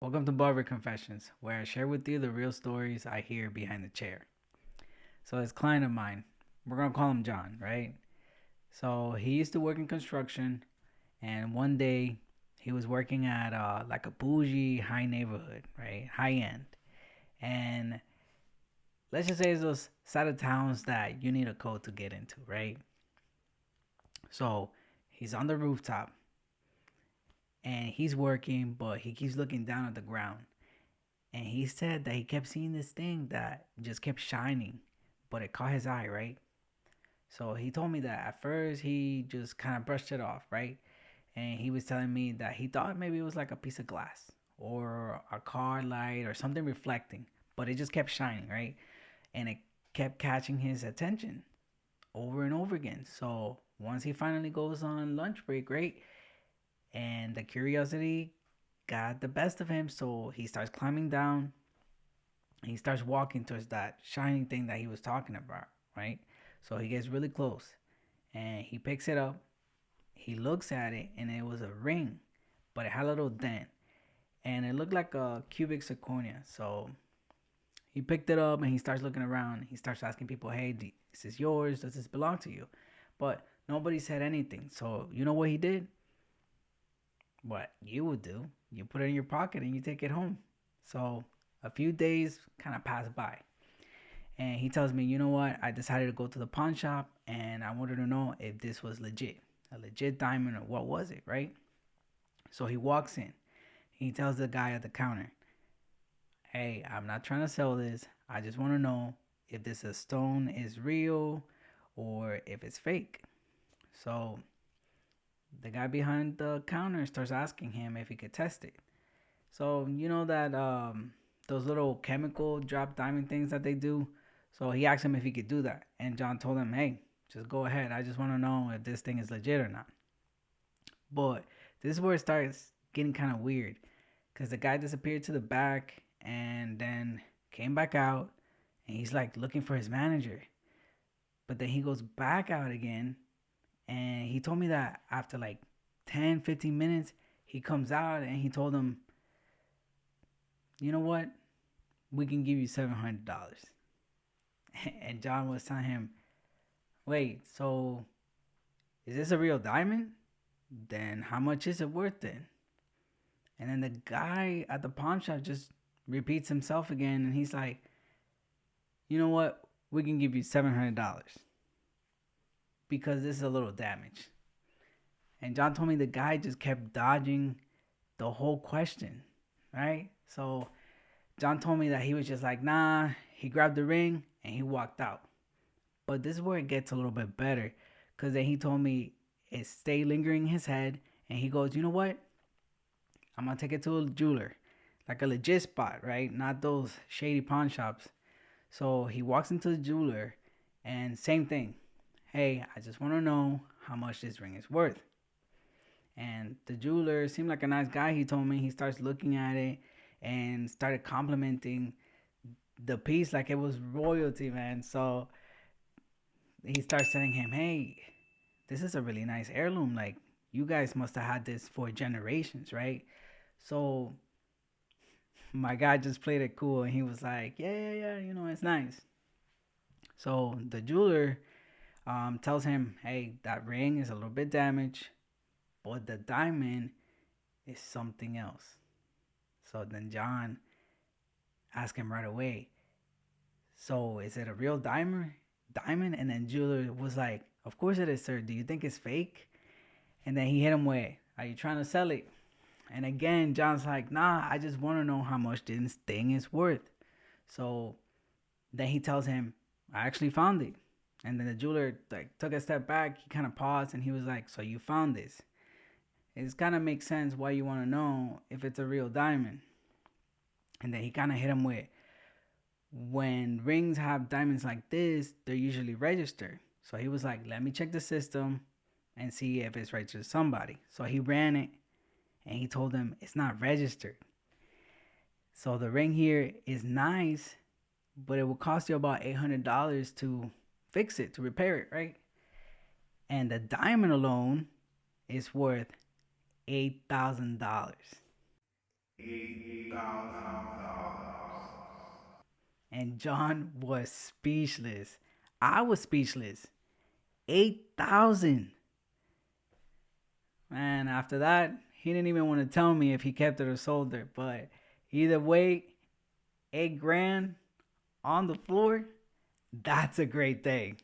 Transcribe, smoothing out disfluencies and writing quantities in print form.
Welcome to Barber Confessions, where I share with you the real stories I hear behind the chair. So, this client of mine, we're gonna call him John, right? So, he used to work in construction, and one day he was working at like a bougie high neighborhood, right? High end. And let's just say it's those side of towns that you need a code to get into, right? So, he's on the rooftop and he's working, but he keeps looking down at the ground. And he said that he kept seeing this thing that just kept shining, but it caught his eye, right? So he told me that at first he just kind of brushed it off, right? And he was telling me that he thought maybe it was like a piece of glass or a car light or something reflecting, but it just kept shining, right? And it kept catching his attention over and over again. So once he finally goes on lunch break, right? And the curiosity got the best of him, so he starts climbing down. He starts walking towards that shining thing that he was talking about, right? So he gets really close and he picks it up. He looks at it and it was a ring, but it had a little dent and it looked like a cubic zirconia. So he picked it up and he starts looking around. He starts asking people, "Hey, is this yours? Does this belong to you?" But nobody said anything. So you know what he did? What you would do? You put it in your pocket and you take it home. So a few days kind of pass by. And he tells me, you know what? I decided to go to the pawn shop and I wanted to know if this was legit, a legit diamond or what was it, right? So he walks in. He tells the guy at the counter, "Hey, I'm not trying to sell this. I just want to know if this stone is real or if it's fake." So the guy behind the counter starts asking him if he could test it. So you know that those little chemical drop diamond things that they do. So he asked him if he could do that, and John told him, "Hey, just go ahead. I just want to know if this thing is legit or not." But this is where it starts getting kind of weird, because the guy disappeared to the back and then came back out, and he's like looking for his manager. But then he goes back out again, and he told me that after like 10, 15 minutes, he comes out and he told him, "You know what? We can give you $700." And John was telling him, "Wait, so is this a real diamond? Then how much is it worth then?" And then the guy at the pawn shop just repeats himself again and he's like, "You know what? We can give you $700 because this is a little damaged." And John told me the guy just kept dodging the whole question, right? So John told me that he was just like, "Nah." He grabbed the ring and he walked out. But this is where it gets a little bit better, because then he told me it stayed lingering in his head, and he goes, "You know what? I'm gonna take it to a jeweler, like a legit spot, right? Not those shady pawn shops." So he walks into the jeweler, and same thing. "Hey, I just want to know how much this ring is worth." And the jeweler seemed like a nice guy. He told me he starts looking at it and started complimenting the piece like it was royalty, man. So he starts telling him, "Hey, this is a really nice heirloom. Like, you guys must have had this for generations, right?" So my guy just played it cool and he was like, "Yeah, yeah, yeah, it's nice." So the jeweler tells him, "Hey, that ring is a little bit damaged, but the diamond is something else." So then John asked him right away, "So is it a real diamond?" And then jeweler was like, "Of course it is, sir. Do you think it's fake?" And then he hit him with, "Are you trying to sell it?" And again, John's like, "Nah, I just want to know how much this thing is worth." So then he tells him, "I actually found it." And then the jeweler like took a step back. He kind of paused and he was like, "So you found this? It kind of makes sense why you want to know if it's a real diamond." And then he kind of hit him with, "When rings have diamonds like this, they're usually registered." So he was like, "Let me check the system and see if it's registered to somebody." So he ran it and he told them it's not registered. So the ring here is nice, but it will cost you about $800 to fix it, to repair it, right? And the diamond alone is worth $8,000. And John was speechless. I was speechless. 8,000. Man, after that, he didn't even want to tell me if he kept it or sold it. But either way, 8 grand on the floor, that's a great thing.